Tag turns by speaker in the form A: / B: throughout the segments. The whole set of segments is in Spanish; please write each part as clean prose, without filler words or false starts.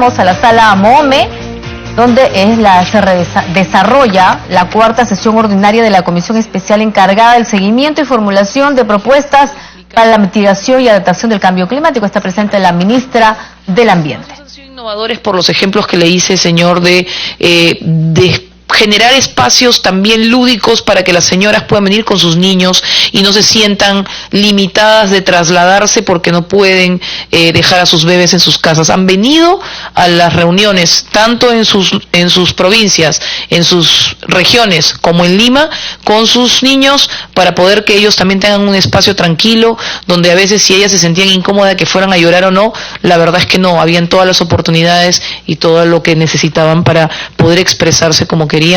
A: Vamos a la sala Amome, donde se desarrolla la cuarta sesión ordinaria de la Comisión Especial encargada del seguimiento y formulación de propuestas para la mitigación y adaptación del cambio climático. Está presente la ministra del Ambiente.
B: Han sido innovadores por los ejemplos que le hice, señor, de generar espacios también lúdicos para que las señoras puedan venir con sus niños y no se sientan limitadas de trasladarse porque no pueden dejar a sus bebés en sus casas. Han venido a las reuniones, tanto en sus provincias, en sus regiones, como en Lima, con sus niños, para poder que ellos también tengan un espacio tranquilo, donde a veces si ellas se sentían incómodas que fueran a llorar o no, la verdad es que no, habían todas las oportunidades y todo lo que necesitaban para poder expresarse como querían.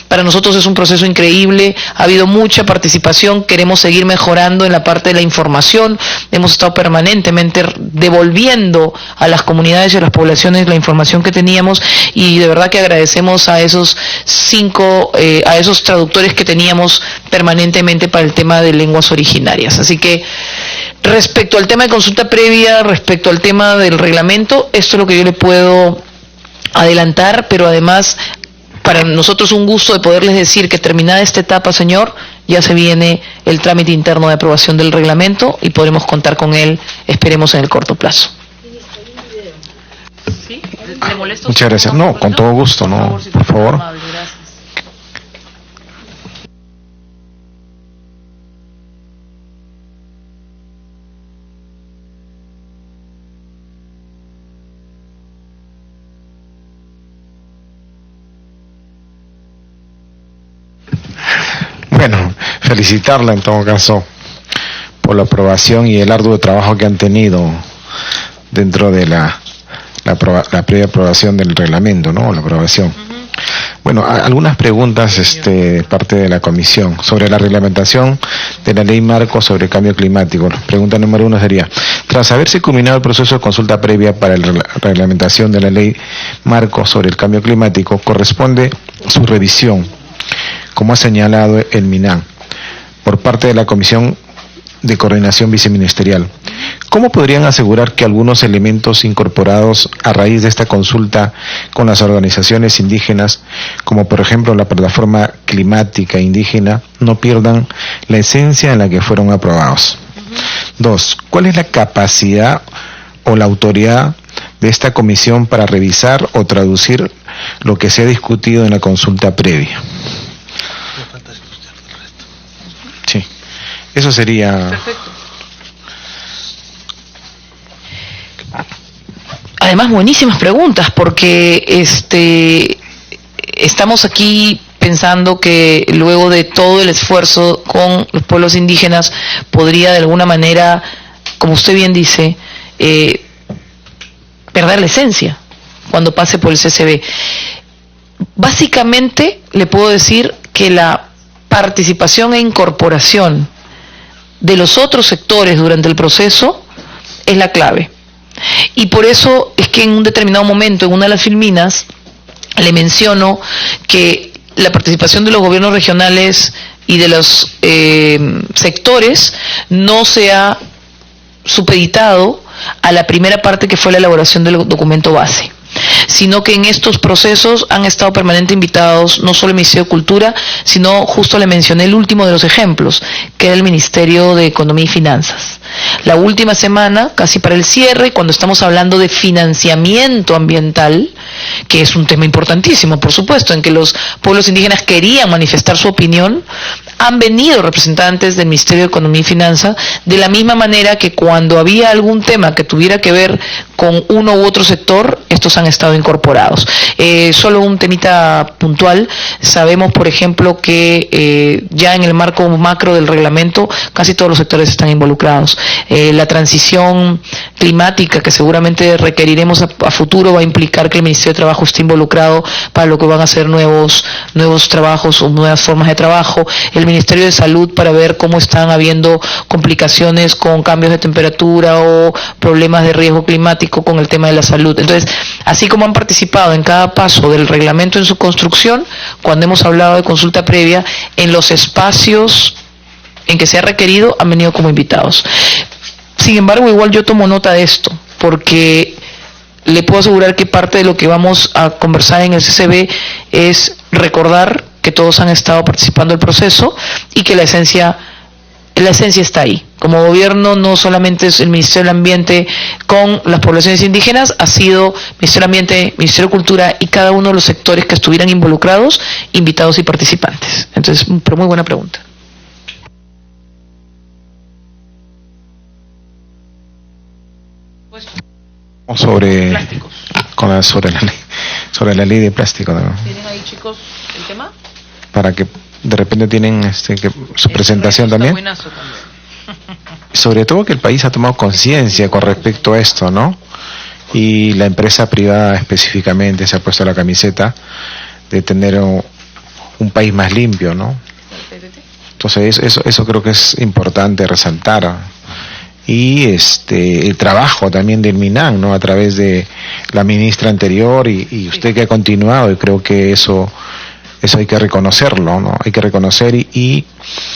B: Para nosotros es un proceso increíble, ha habido mucha participación, queremos seguir mejorando en la parte de la información, hemos estado permanentemente devolviendo a las comunidades y a las poblaciones la información que teníamos, y de verdad que agradecemos a esos a esos traductores que teníamos permanentemente para el tema de lenguas originarias. Así que respecto al tema de consulta previa, respecto al tema del reglamento, esto es lo que yo le puedo adelantar, pero además para nosotros un gusto de poderles decir que terminada esta etapa, señor, ya se viene el trámite interno de aprobación del reglamento y podremos contar con él, esperemos, en el corto plazo.
C: ¿Sí? ¿Le molesto? Muchas gracias. No, con todo gusto, no, por favor. Bueno, felicitarla en todo caso por la aprobación y el arduo trabajo que han tenido dentro de la previa aprobación del reglamento, ¿no? La aprobación. Bueno, algunas preguntas parte de la comisión sobre la reglamentación de la ley marco sobre el cambio climático. Pregunta número 1 sería: tras haberse culminado el proceso de consulta previa para la reglamentación de la ley marco sobre el cambio climático, corresponde su revisión, como ha señalado el MINAM, por parte de la Comisión de Coordinación Viceministerial. ¿Cómo podrían asegurar que algunos elementos incorporados a raíz de esta consulta con las organizaciones indígenas, como por ejemplo la Plataforma Climática Indígena, no pierdan la esencia en la que fueron aprobados? 2. ¿Cuál es la capacidad o la autoridad de esta comisión para revisar o traducir lo que se ha discutido en la consulta previa? Sí, eso sería.
B: Perfecto. Además, buenísimas preguntas, porque estamos aquí pensando que luego de todo el esfuerzo con los pueblos indígenas podría de alguna manera, como usted bien dice, perder la esencia cuando pase por el CCB. Básicamente le puedo decir que la participación e incorporación de los otros sectores durante el proceso es la clave. Y por eso es que en un determinado momento, en una de las filminas, le menciono que la participación de los gobiernos regionales y de los sectores no se ha supeditado a la primera parte, que fue la elaboración del documento base, sino que en estos procesos han estado permanentemente invitados no solo el Ministerio de Cultura, sino, justo le mencioné el último de los ejemplos, que era el Ministerio de Economía y Finanzas. La última semana, casi para el cierre, cuando estamos hablando de financiamiento ambiental, que es un tema importantísimo, por supuesto, en que los pueblos indígenas querían manifestar su opinión, han venido representantes del Ministerio de Economía y Finanzas, de la misma manera que cuando había algún tema que tuviera que ver con uno u otro sector, estos han estado incorporados. Solo un temita puntual: sabemos, por ejemplo, que ya en el marco macro del reglamento casi todos los sectores están involucrados. La transición climática que seguramente requeriremos a futuro va a implicar que el Ministerio de Trabajo esté involucrado para lo que van a ser nuevos trabajos o nuevas formas de trabajo. El Ministerio de Salud, para ver cómo están habiendo complicaciones con cambios de temperatura o problemas de riesgo climático con el tema de la salud. Entonces, así como han participado en cada paso del reglamento en su construcción, cuando hemos hablado de consulta previa, en los espacios en que se ha requerido, han venido como invitados. Sin embargo, igual yo tomo nota de esto, porque le puedo asegurar que parte de lo que vamos a conversar en el CCB es recordar que todos han estado participando del proceso y que la esencia está ahí. Como gobierno no solamente es el Ministerio del Ambiente con las poblaciones indígenas, ha sido Ministerio del Ambiente, Ministerio de Cultura y cada uno de los sectores que estuvieran involucrados, invitados y participantes. Entonces, pero muy buena pregunta.
C: Sobre
B: Plásticos.
C: sobre la ley de plástico, ¿no?
B: ¿Tienen ahí, chicos, el tema?
C: Para que de repente tienen que su presentación también. Sobre todo que el país ha tomado conciencia con respecto a esto, ¿no? Y la empresa privada específicamente se ha puesto la camiseta de tener un país más limpio, ¿no? Entonces eso creo que es importante resaltar. Y el trabajo también del MINAN, ¿no? A través de la ministra anterior y usted que ha continuado, y creo que eso hay que reconocerlo, ¿no? Hay que reconocer y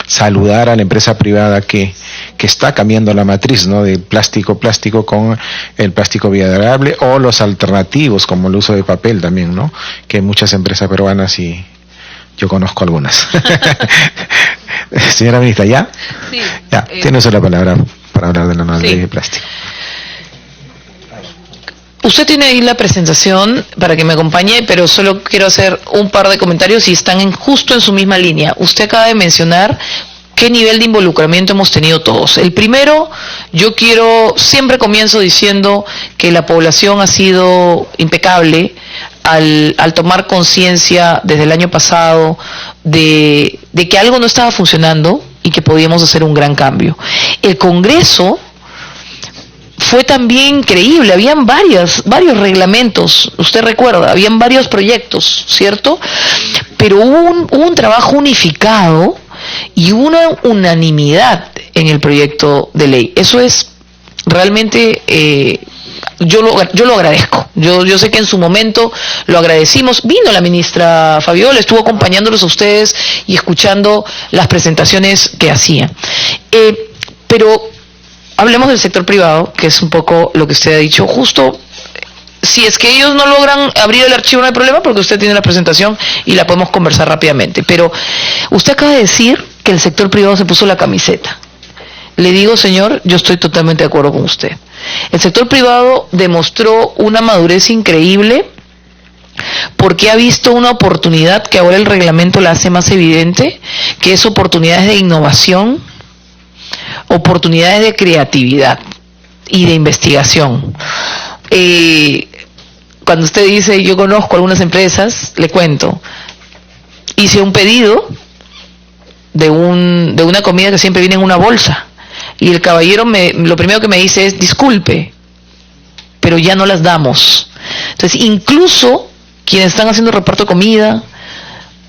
C: saludar a la empresa privada que está cambiando la matriz, ¿no? De plástico con el plástico biodegradable o los alternativos como el uso de papel también, ¿no? Que hay muchas empresas peruanas y yo conozco algunas. Señora ministra, ¿ya?
B: Sí.
C: Ya, tiene usted la palabra para hablar de la nueva ley de plástico.
B: Usted tiene ahí la presentación para que me acompañe, pero solo quiero hacer un par de comentarios y están justo en su misma línea. Usted acaba de mencionar qué nivel de involucramiento hemos tenido todos. El primero, siempre comienzo diciendo que la población ha sido impecable al tomar conciencia desde el año pasado de que algo no estaba funcionando y que podíamos hacer un gran cambio. El Congreso fue también increíble, habían varios reglamentos, usted recuerda, habían varios proyectos, ¿cierto? Pero hubo un trabajo unificado y una unanimidad en el proyecto de ley. Eso es realmente, yo lo agradezco. Yo sé que en su momento lo agradecimos. Vino la ministra Fabiola, estuvo acompañándolos a ustedes y escuchando las presentaciones que hacían. Pero hablemos del sector privado, que es un poco lo que usted ha dicho. Justo, si es que ellos no logran abrir el archivo, no hay problema, porque usted tiene la presentación y la podemos conversar rápidamente. Pero usted acaba de decir que el sector privado se puso la camiseta. Le digo, señor, yo estoy totalmente de acuerdo con usted. El sector privado demostró una madurez increíble porque ha visto una oportunidad que ahora el reglamento la hace más evidente, que es oportunidades de innovación, oportunidades de creatividad y de investigación. Cuando usted dice, yo conozco algunas empresas, le cuento, hice un pedido de una comida que siempre viene en una bolsa. Y el caballero lo primero que me dice es, disculpe, pero ya no las damos. Entonces, incluso quienes están haciendo reparto de comida,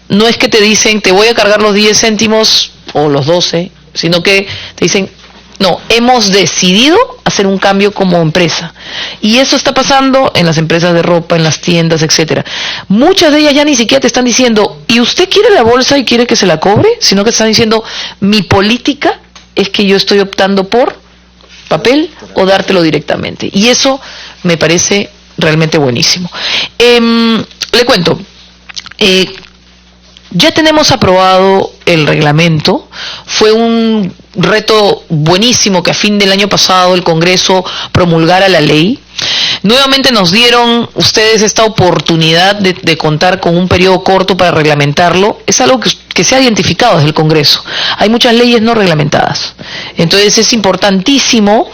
B: no es que te dicen, te voy a cargar los 10 céntimos o los 12, sino que te dicen, no, hemos decidido hacer un cambio como empresa. Y eso está pasando en las empresas de ropa, en las tiendas, etcétera. Muchas de ellas ya ni siquiera te están diciendo, ¿y usted quiere la bolsa y quiere que se la cobre? Sino que están diciendo, mi política es que yo estoy optando por papel o dártelo directamente. Y eso me parece realmente buenísimo. Le cuento, ya tenemos aprobado el reglamento. Fue un reto buenísimo que a fin del año pasado el Congreso promulgara la ley. Nuevamente nos dieron ustedes esta oportunidad de contar con un periodo corto para reglamentarlo. Es algo que se ha identificado desde el Congreso. Hay muchas leyes no reglamentadas. Entonces es importantísimo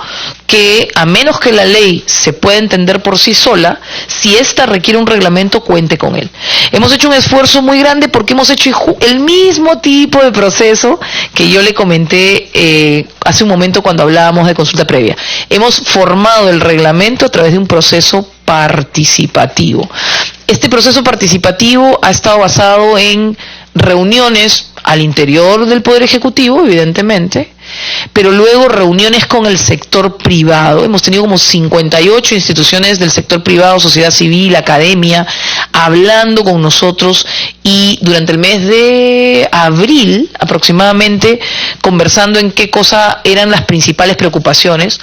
B: que, a menos que la ley se pueda entender por sí sola, si ésta requiere un reglamento, cuente con él. Hemos hecho un esfuerzo muy grande porque hemos hecho el mismo tipo de proceso que yo le comenté hace un momento cuando hablábamos de consulta previa. Hemos formado el reglamento a través de un proceso participativo. Este proceso participativo ha estado basado en reuniones al interior del Poder Ejecutivo, evidentemente, pero luego reuniones con el sector privado. Hemos tenido como 58 instituciones del sector privado, sociedad civil, academia, hablando con nosotros, y durante el mes de abril aproximadamente conversando en qué cosa eran las principales preocupaciones.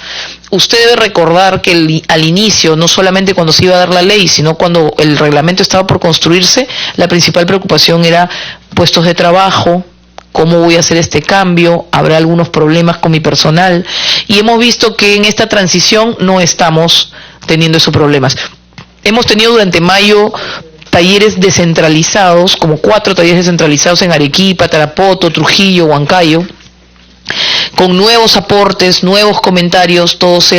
B: usted debe recordar que al inicio, no solamente cuando se iba a dar la ley, sino cuando el reglamento estaba por construirse, la principal preocupación era puestos de trabajo, cómo voy a hacer este cambio, habrá algunos problemas con mi personal, y hemos visto que en esta transición no estamos teniendo esos problemas. Hemos tenido durante mayo talleres descentralizados, como 4 talleres descentralizados en Arequipa, Tarapoto, Trujillo, Huancayo, con nuevos aportes, nuevos comentarios, todos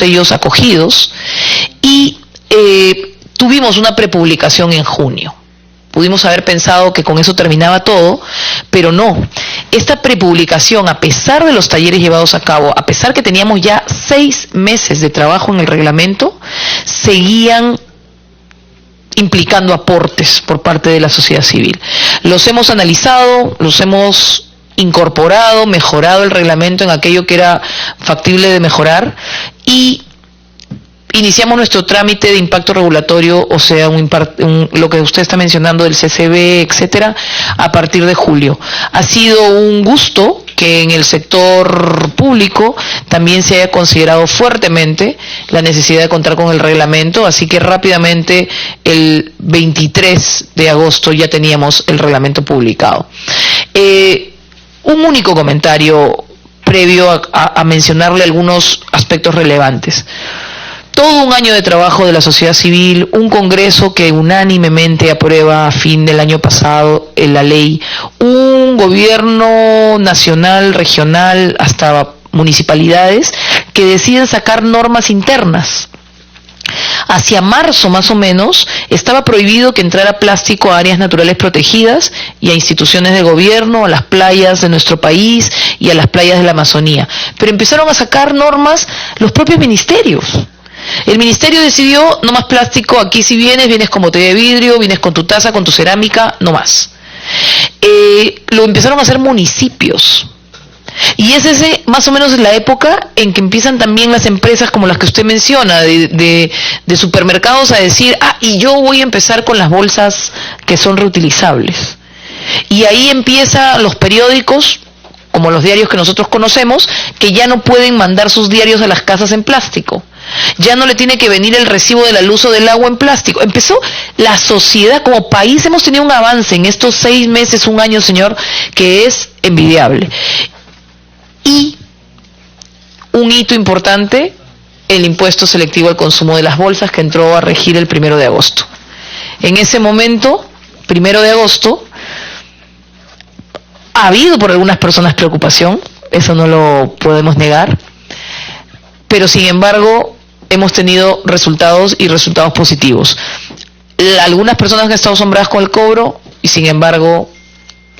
B: ellos acogidos, y tuvimos una prepublicación en junio. Pudimos haber pensado que con eso terminaba todo, pero no. Esta prepublicación, a pesar de los talleres llevados a cabo, a pesar que teníamos ya 6 meses de trabajo en el reglamento, seguían implicando aportes por parte de la sociedad civil. Los hemos analizado, los hemos incorporado, mejorado el reglamento en aquello que era factible de mejorar, y iniciamos nuestro trámite de impacto regulatorio, o sea, lo que usted está mencionando del CCB, etcétera, a partir de julio. Ha sido un gusto que en el sector público también se haya considerado fuertemente la necesidad de contar con el reglamento, así que rápidamente el 23 de agosto ya teníamos el reglamento publicado. Un único comentario previo a mencionarle algunos aspectos relevantes. Todo un año de trabajo de la sociedad civil, un congreso que unánimemente aprueba a fin del año pasado la ley, un gobierno nacional, regional, hasta municipalidades que deciden sacar normas internas. Hacia marzo más o menos estaba prohibido que entrara plástico a áreas naturales protegidas y a instituciones de gobierno, a las playas de nuestro país y a las playas de la Amazonía. Pero empezaron a sacar normas los propios ministerios. El ministerio decidió: no más plástico, aquí si vienes con botella de vidrio, vienes con tu taza, con tu cerámica, no más. Lo empezaron a hacer municipios. Y es más o menos la época en que empiezan también las empresas como las que usted menciona, de supermercados, a decir: y yo voy a empezar con las bolsas que son reutilizables. Y ahí empiezan los periódicos, como los diarios que nosotros conocemos, que ya no pueden mandar sus diarios a las casas en plástico. Ya no le tiene que venir el recibo de la luz o del agua en plástico. Empezó la sociedad, como país hemos tenido un avance en estos 6 meses, un año, señor, que es envidiable. Y un hito importante, el impuesto selectivo al consumo de las bolsas, que entró a regir el 1 de agosto. En ese momento, 1 de agosto, ha habido por algunas personas preocupación, eso no lo podemos negar, pero sin embargo hemos tenido resultados positivos. Algunas personas han estado asombradas con el cobro y sin embargo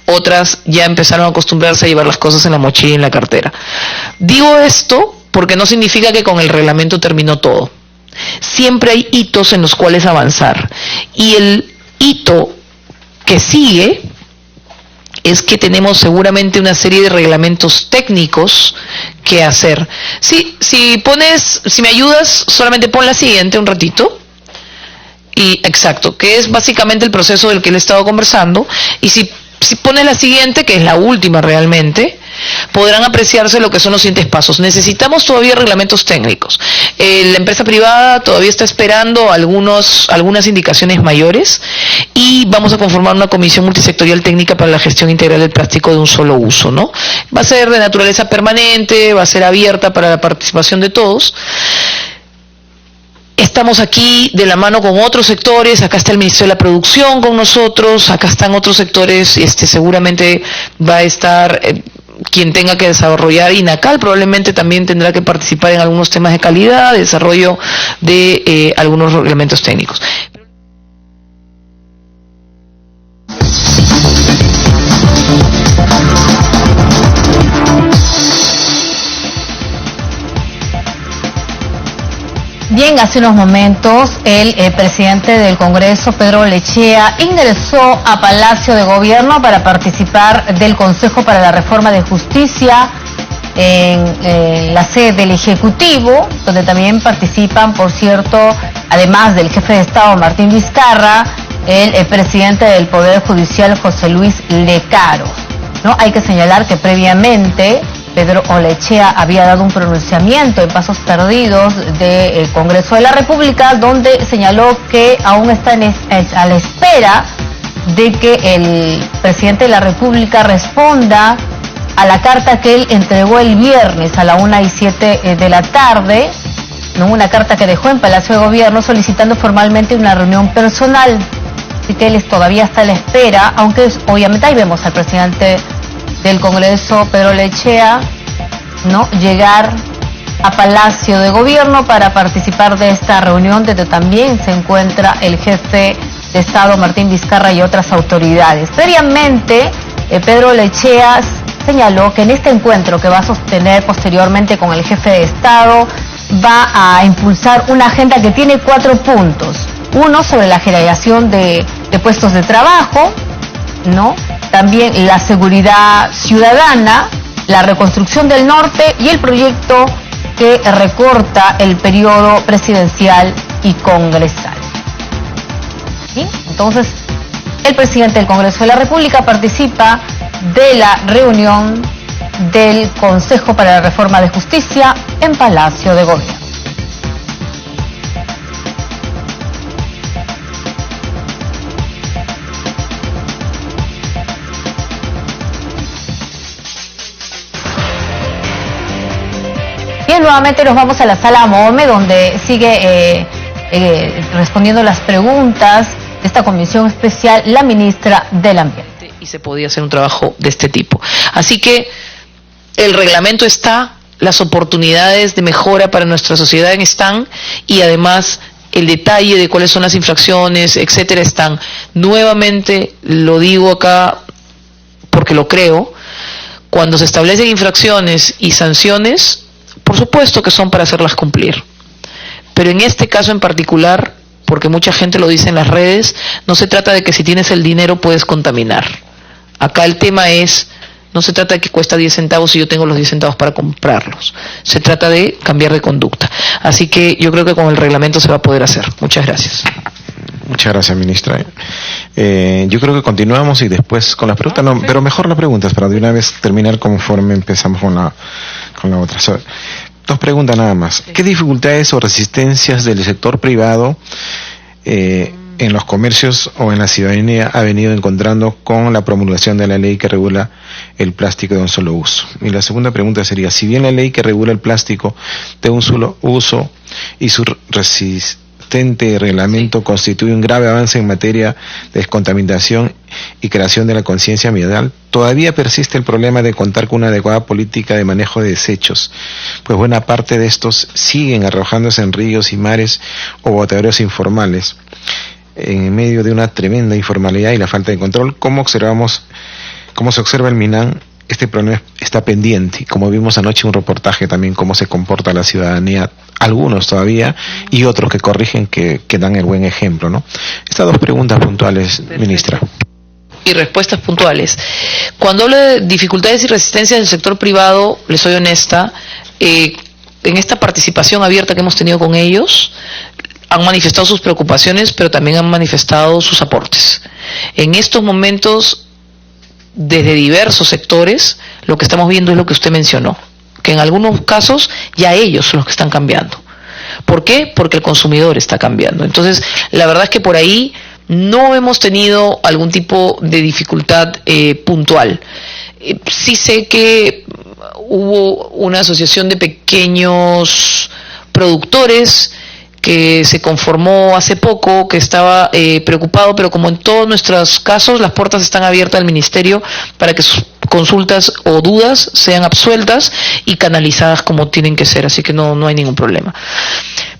B: otras ya empezaron a acostumbrarse a llevar las cosas en la mochila y en la cartera. Digo esto porque no significa que con el reglamento terminó todo. Siempre hay hitos en los cuales avanzar, y el hito que sigue es que tenemos seguramente una serie de reglamentos técnicos que hacer. Sí, si me ayudas, solamente pon la siguiente un ratito. Y exacto, que es básicamente el proceso del que le he estado conversando. Y si pones la siguiente, que es la última realmente, podrán apreciarse lo que son los siguientes pasos. Necesitamos todavía reglamentos técnicos. La empresa privada todavía está esperando algunas indicaciones mayores, y vamos a conformar una comisión multisectorial técnica para la gestión integral del plástico de un solo uso, ¿no? Va a ser de naturaleza permanente, va a ser abierta para la participación de todos. Estamos aquí de la mano con otros sectores, acá está el Ministerio de la Producción con nosotros, acá están otros sectores, seguramente va a estar quien tenga que desarrollar. INACAL probablemente también tendrá que participar en algunos temas de calidad, de desarrollo de algunos reglamentos técnicos.
A: Bien, hace unos momentos el presidente del Congreso, Pedro Lechea, ingresó a Palacio de Gobierno para participar del Consejo para la Reforma de Justicia en la sede del Ejecutivo, donde también participan, por cierto, además del jefe de Estado Martín Vizcarra, el presidente del Poder Judicial, José Luis Lecaros, ¿no? Hay que señalar que previamente Pedro Olechea había dado un pronunciamiento en Pasos Perdidos del Congreso de la República, donde señaló que aún está a la espera de que el presidente de la República responda a la carta que él entregó el viernes a la 1:07 de la tarde, ¿no? Una carta que dejó en Palacio de Gobierno solicitando formalmente una reunión personal. Así que él todavía está a la espera, aunque obviamente ahí vemos al presidente del Congreso, Pedro Olechea, ¿no?, llegar a Palacio de Gobierno para participar de esta reunión, donde también se encuentra el jefe de Estado, Martín Vizcarra, y otras autoridades. Previamente, Pedro Olechea señaló que en este encuentro que va a sostener posteriormente con el jefe de Estado, va a impulsar una agenda que tiene 4 puntos. Uno, sobre la generación de puestos de trabajo, ¿no? También la seguridad ciudadana, la reconstrucción del norte y el proyecto que recorta el periodo presidencial y congresal. ¿Sí? Entonces, el presidente del Congreso de la República participa de la reunión del Consejo para la Reforma de Justicia en Palacio de Gobierno. Bien, nuevamente nos vamos a la sala MOME, donde sigue respondiendo las preguntas de esta comisión especial la ministra del Ambiente.
B: Y se podía hacer un trabajo de este tipo. Así que el reglamento está, las oportunidades de mejora para nuestra sociedad están, y además el detalle de cuáles son las infracciones, etcétera, están. Nuevamente lo digo acá porque lo creo: cuando se establecen infracciones y sanciones, por supuesto que son para hacerlas cumplir. Pero en este caso en particular, porque mucha gente lo dice en las redes, no se trata de que si tienes el dinero puedes contaminar. Acá el tema es, no se trata de que cuesta 10 centavos y yo tengo los 10 centavos para comprarlos. Se trata de cambiar de conducta. Así que yo creo que con el reglamento se va a poder hacer. Muchas gracias.
C: Muchas gracias, ministra. Yo creo que continuamos y después con las preguntas, no, pero mejor las preguntas para de una vez terminar conforme empezamos con la otra. Dos preguntas nada más. ¿Qué dificultades o resistencias del sector privado en los comercios o en la ciudadanía ha venido encontrando con la promulgación de la ley que regula el plástico de un solo uso? Y la segunda pregunta sería, si bien la ley que regula el plástico de un solo uso y su resistente reglamento constituye un grave avance en materia de descontaminación y creación de la conciencia ambiental, todavía persiste el problema de contar con una adecuada política de manejo de desechos, pues buena parte de estos siguen arrojándose en ríos y mares o botaderos informales, en medio de una tremenda informalidad y la falta de control. ¿Cómo se observa el MINAN? Este problema está pendiente, y como vimos anoche en un reportaje también cómo se comporta la ciudadanía, algunos todavía y otros que corrigen, que dan el buen ejemplo, ¿no? Estas dos preguntas puntuales, ministra.
B: Y respuestas puntuales. Cuando hablo de dificultades y resistencias del sector privado, les soy honesta, en esta participación abierta que hemos tenido con ellos, han manifestado sus preocupaciones, pero también han manifestado sus aportes. En estos momentos, desde diversos sectores, lo que estamos viendo es lo que usted mencionó, que en algunos casos ya ellos son los que están cambiando. ¿Por qué? Porque el consumidor está cambiando. Entonces, la verdad es que por ahí no hemos tenido algún tipo de dificultad puntual. Sí sé que hubo una asociación de pequeños productores que se conformó hace poco, que estaba preocupado, pero como en todos nuestros casos, las puertas están abiertas al Ministerio para que sus consultas o dudas sean absueltas y canalizadas como tienen que ser, así que no hay ningún problema.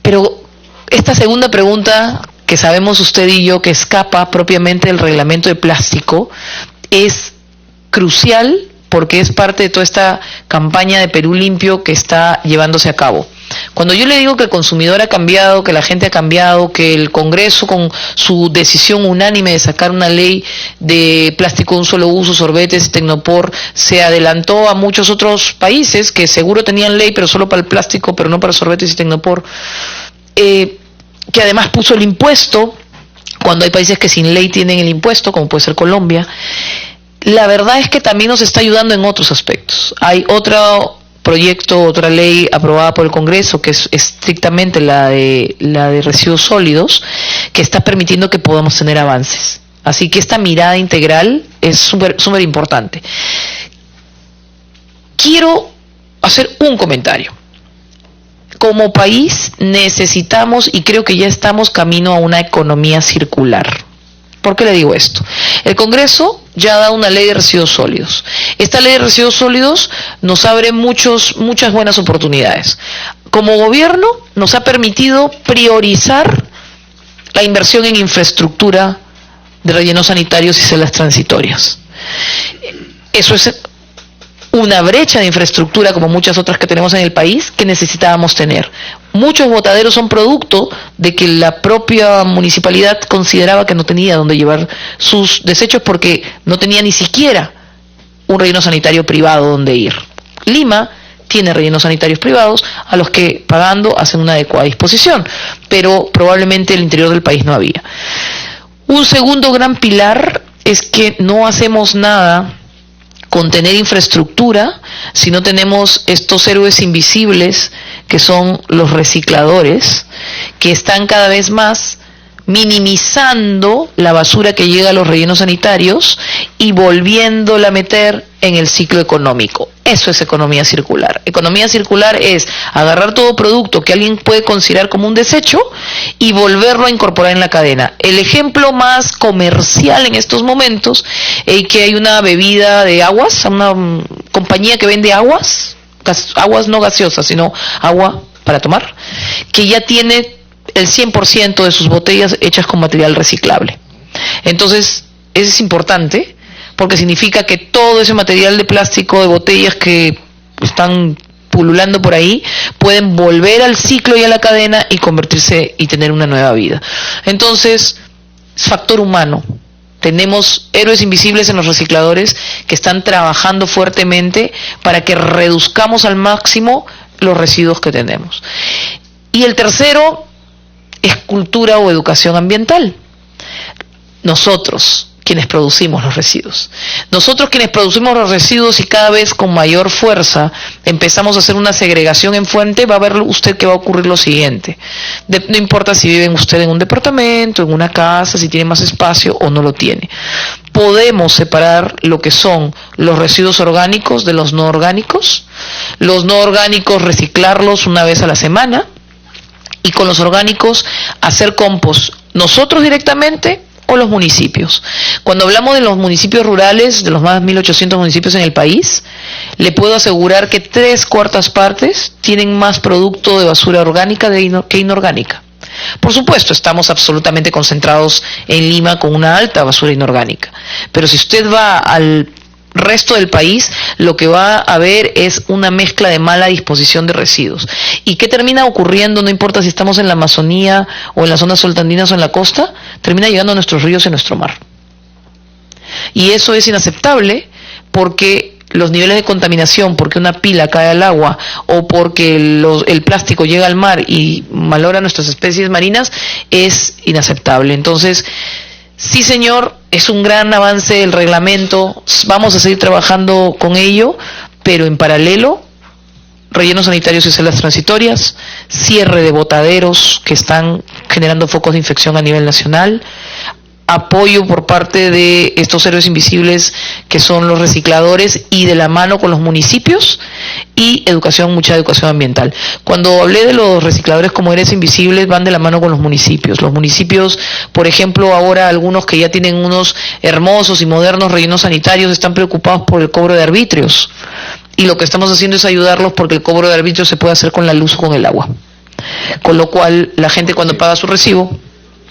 B: Pero esta segunda pregunta, que sabemos usted y yo que escapa propiamente del reglamento de plástico, es crucial porque es parte de toda esta campaña de Perú Limpio que está llevándose a cabo. Cuando yo le digo que el consumidor ha cambiado, que la gente ha cambiado, que el Congreso con su decisión unánime de sacar una ley de plástico de un solo uso, sorbetes, Tecnopor, se adelantó a muchos otros países que seguro tenían ley pero solo para el plástico, pero no para sorbetes y Tecnopor, que además puso el impuesto, cuando hay países que sin ley tienen el impuesto, como puede ser Colombia. la verdad es que también nos está ayudando en otros aspectos. Hay otro proyecto, otra ley aprobada por el Congreso, que es estrictamente la de residuos sólidos, que está permitiendo que podamos tener avances. Así que esta mirada integral es súper importante. Quiero hacer un comentario. Como país necesitamos, y creo que ya estamos camino a una economía circular. ¿Por qué le digo esto? El Congreso ya da una ley de residuos sólidos. Esta ley de residuos sólidos nos abre muchas buenas oportunidades. Como gobierno nos ha permitido priorizar la inversión en infraestructura de rellenos sanitarios y celdas transitorias. Eso es una brecha de infraestructura, como muchas otras que tenemos en el país, que necesitábamos tener. Muchos botaderos son producto de que la propia municipalidad consideraba que no tenía dónde llevar sus desechos porque no tenía ni siquiera un relleno sanitario privado donde ir. Lima tiene rellenos sanitarios privados a los que pagando hacen una adecuada disposición, pero probablemente el interior del país no había. Un segundo gran pilar es que no hacemos nada con tener infraestructura si no tenemos estos héroes invisibles que son los recicladores, que están cada vez más minimizando la basura que llega a los rellenos sanitarios y volviéndola a meter en el ciclo económico. Eso es economía circular. Economía circular es agarrar todo producto que alguien puede considerar como un desecho y volverlo a incorporar en la cadena. El ejemplo más comercial en estos momentos es que hay una bebida de aguas, una compañía que vende aguas no gaseosas, sino agua para tomar, que ya tiene el 100% de sus botellas hechas con material reciclable. Entonces, eso es importante, porque significa que todo ese material de plástico, de botellas que están pululando por ahí, pueden volver al ciclo y a la cadena y convertirse y tener una nueva vida. Entonces, factor humano. Tenemos héroes invisibles en los recicladores que están trabajando fuertemente para que reduzcamos al máximo los residuos que tenemos. Y el tercero es cultura o educación ambiental. Nosotros, quienes producimos los residuos. Nosotros quienes producimos los residuos y cada vez con mayor fuerza empezamos a hacer una segregación en fuente, va a ver usted que va a ocurrir lo siguiente. No importa si vive usted en un departamento, en una casa, si tiene más espacio o no lo tiene. Podemos separar lo que son los residuos orgánicos de los no orgánicos reciclarlos una vez a la semana y con los orgánicos hacer compost nosotros directamente o los municipios. Cuando hablamos de los municipios rurales, de los más de 1.800 municipios en el país, le puedo asegurar que 3/4 partes tienen más producto de basura orgánica que inorgánica. Por supuesto, estamos absolutamente concentrados en Lima con una alta basura inorgánica, pero si usted va al resto del país, lo que va a ver es una mezcla de mala disposición de residuos. ¿Y qué termina ocurriendo? No importa si estamos en la Amazonía o en las zonas soltandinas o en la costa, termina llegando a nuestros ríos y a nuestro mar. Y eso es inaceptable porque los niveles de contaminación, porque una pila cae al agua o porque el plástico llega al mar y malogra nuestras especies marinas, es inaceptable. Entonces, sí, señor, es un gran avance el reglamento, vamos a seguir trabajando con ello, pero en paralelo, rellenos sanitarios y celdas transitorias, cierre de botaderos que están generando focos de infección a nivel nacional, apoyo por parte de estos héroes invisibles que son los recicladores y de la mano con los municipios y educación, mucha educación ambiental. Cuando hablé de los recicladores como héroes invisibles, van de la mano con los municipios. Los municipios, por ejemplo, ahora algunos que ya tienen unos hermosos y modernos rellenos sanitarios están preocupados por el cobro de arbitrios. Y lo que estamos haciendo es ayudarlos porque el cobro de arbitrios se puede hacer con la luz o con el agua. Con lo cual, la gente cuando paga su recibo,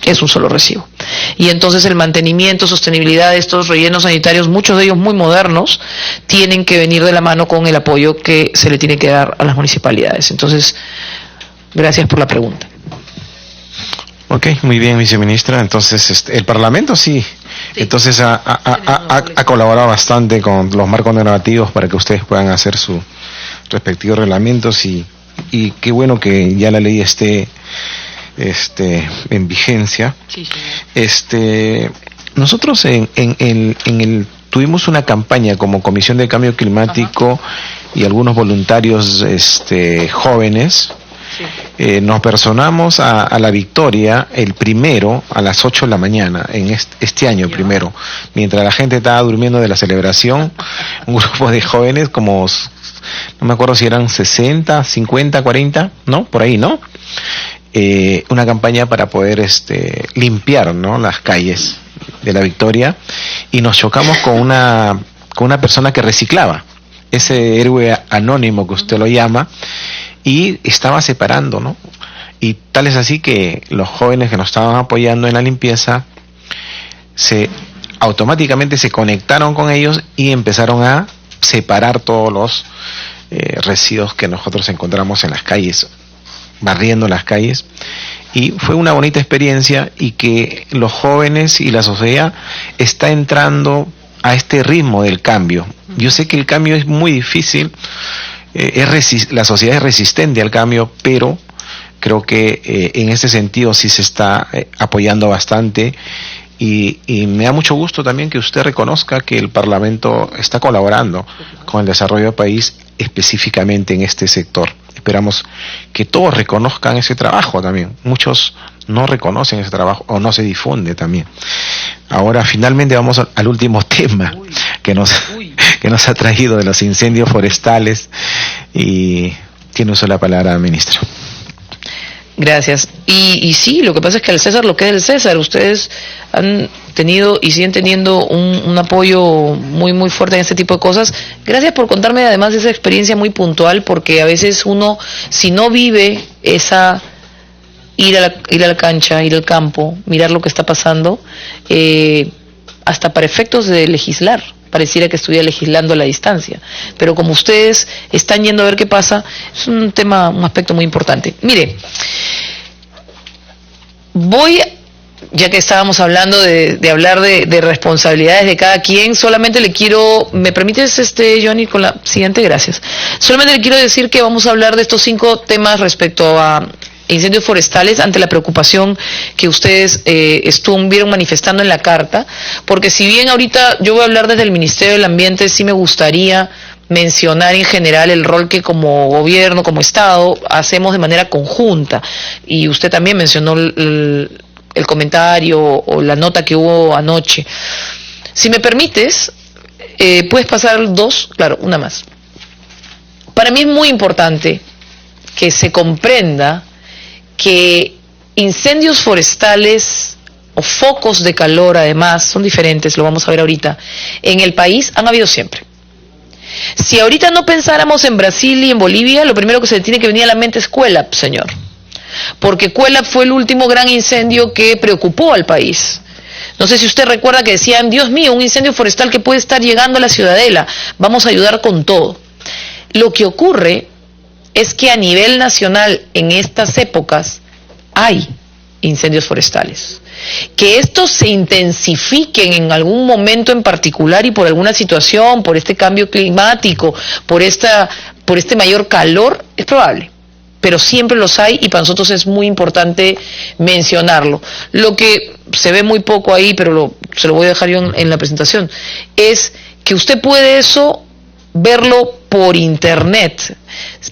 B: es un solo recibo. Y entonces el mantenimiento, sostenibilidad de estos rellenos sanitarios, muchos de ellos muy modernos, tienen que venir de la mano con el apoyo que se le tiene que dar a las municipalidades. Entonces, gracias por la pregunta.
C: Ok, muy bien, viceministra. Entonces, el Parlamento sí. Entonces ha colaborado bastante con los marcos normativos para que ustedes puedan hacer sus respectivos reglamentos y qué bueno que ya la ley esté en vigencia.
B: Sí, señor.
C: Nosotros en el tuvimos una campaña como Comisión de Cambio Climático y algunos voluntarios jóvenes. Nos personamos a La Victoria el primero a las 8 de la mañana, en este año primero, mientras la gente estaba durmiendo de la celebración, un grupo de jóvenes como, no me acuerdo si eran 60, 50, 40, ¿no? Por ahí, ¿no? Una campaña para poder limpiar, ¿no?, las calles de La Victoria, y nos chocamos con una persona que reciclaba, ese héroe anónimo que usted lo llama, y estaba separando, ¿no? Y tal es así que los jóvenes que nos estaban apoyando en la limpieza automáticamente se conectaron con ellos y empezaron a separar todos los residuos que nosotros encontramos en las calles, barriendo las calles, y fue una bonita experiencia, y que los jóvenes y la sociedad está entrando a este ritmo del cambio. Yo sé que el cambio es muy difícil, la sociedad es resistente al cambio, pero creo que en ese sentido sí se está apoyando bastante, y me da mucho gusto también que usted reconozca que el Parlamento está colaborando con el desarrollo del país, específicamente en este sector. Esperamos que todos reconozcan ese trabajo también. Muchos no reconocen ese trabajo o no se difunde también. Ahora finalmente vamos al último tema que nos ha traído, de los incendios forestales, y tiene usted la palabra, ministro.
B: Gracias. Y sí, lo que pasa es que al César lo que es el César. Ustedes han tenido y siguen teniendo un apoyo muy muy fuerte en este tipo de cosas. Gracias por contarme además de esa experiencia muy puntual, porque a veces uno, si no vive esa ir a la cancha, ir al campo, mirar lo que está pasando, hasta para efectos de legislar, pareciera que estuviera legislando a la distancia. Pero como ustedes están yendo a ver qué pasa, es un aspecto muy importante. Mire, ya que estábamos hablando de hablar de responsabilidades de cada quien, solamente le quiero, ¿me permites, Johnny, con la siguiente? Gracias. Solamente le quiero decir que vamos a hablar de estos 5 temas respecto a incendios forestales, ante la preocupación que ustedes estuvieron manifestando en la carta, porque si bien ahorita yo voy a hablar desde el Ministerio del Ambiente, sí me gustaría mencionar en general el rol que como gobierno, como Estado, hacemos de manera conjunta, y usted también mencionó el comentario o la nota que hubo anoche. Si me permites, puedes pasar 2, claro, una más. Para mí es muy importante que se comprenda que incendios forestales o focos de calor, además, son diferentes, lo vamos a ver ahorita, en el país han habido siempre. Si ahorita no pensáramos en Brasil y en Bolivia, lo primero que se tiene que venir a la mente es Cuelap, señor. Porque Cuelap fue el último gran incendio que preocupó al país. No sé si usted recuerda que decían, Dios mío, un incendio forestal que puede estar llegando a la Ciudadela, vamos a ayudar con todo. Lo que ocurre es que a nivel nacional en estas épocas hay incendios forestales. Que estos se intensifiquen en algún momento en particular y por alguna situación, por este cambio climático, por este mayor calor, es probable. Pero siempre los hay y para nosotros es muy importante mencionarlo. Lo que se ve muy poco ahí, pero se lo voy a dejar yo en la presentación, es que usted puede eso verlo por internet,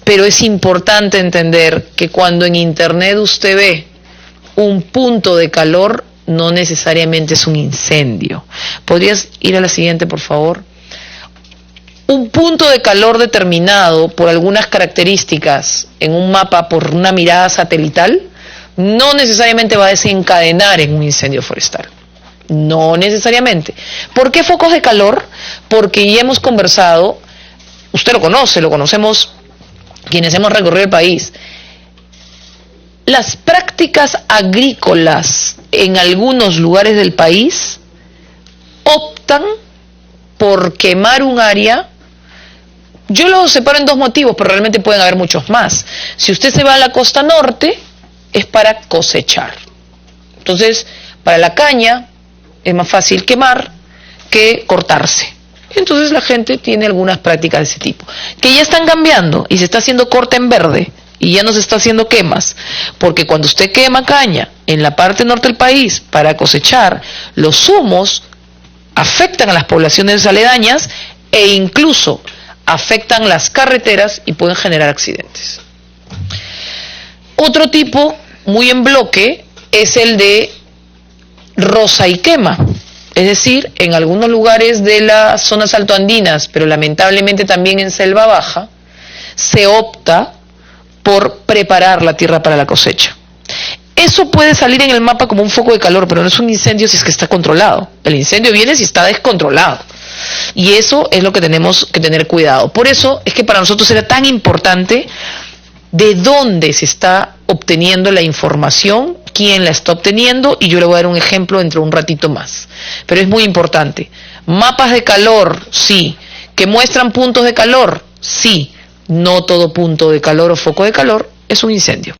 B: pero es importante entender que cuando en internet usted ve un punto de calor, no necesariamente es un incendio. ¿Podrías ir a la siguiente, por favor? Un punto de calor determinado por algunas características en un mapa por una mirada satelital no necesariamente va a desencadenar en un incendio forestal. No necesariamente. ¿Por qué focos de calor? Porque ya hemos conversado, usted lo conoce, lo conocemos quienes hemos recorrido el país. Las prácticas agrícolas en algunos lugares del país optan por quemar un área. Yo lo separo en 2 motivos, pero realmente pueden haber muchos más. Si usted se va a la costa norte, es para cosechar. Entonces, para la caña es más fácil quemar que cortarse. Entonces la gente tiene algunas prácticas de ese tipo, que ya están cambiando y se está haciendo corte en verde y ya no se está haciendo quemas, porque cuando usted quema caña en la parte norte del país para cosechar, los humos afectan a las poblaciones aledañas e incluso afectan las carreteras y pueden generar accidentes. Otro tipo, muy en bloque, es el de roza y quema. Es decir, en algunos lugares de las zonas altoandinas, pero lamentablemente también en selva baja, se opta por preparar la tierra para la cosecha. Eso puede salir en el mapa como un foco de calor, pero no es un incendio si es que está controlado. El incendio viene si está descontrolado. Y eso es lo que tenemos que tener cuidado. Por eso es que para nosotros era tan importante de dónde se está obteniendo la información, quién la está obteniendo, y yo le voy a dar un ejemplo dentro de un ratito más. Pero es muy importante. Mapas de calor, sí. ¿Que muestran puntos de calor? Sí. No todo punto de calor o foco de calor es un incendio.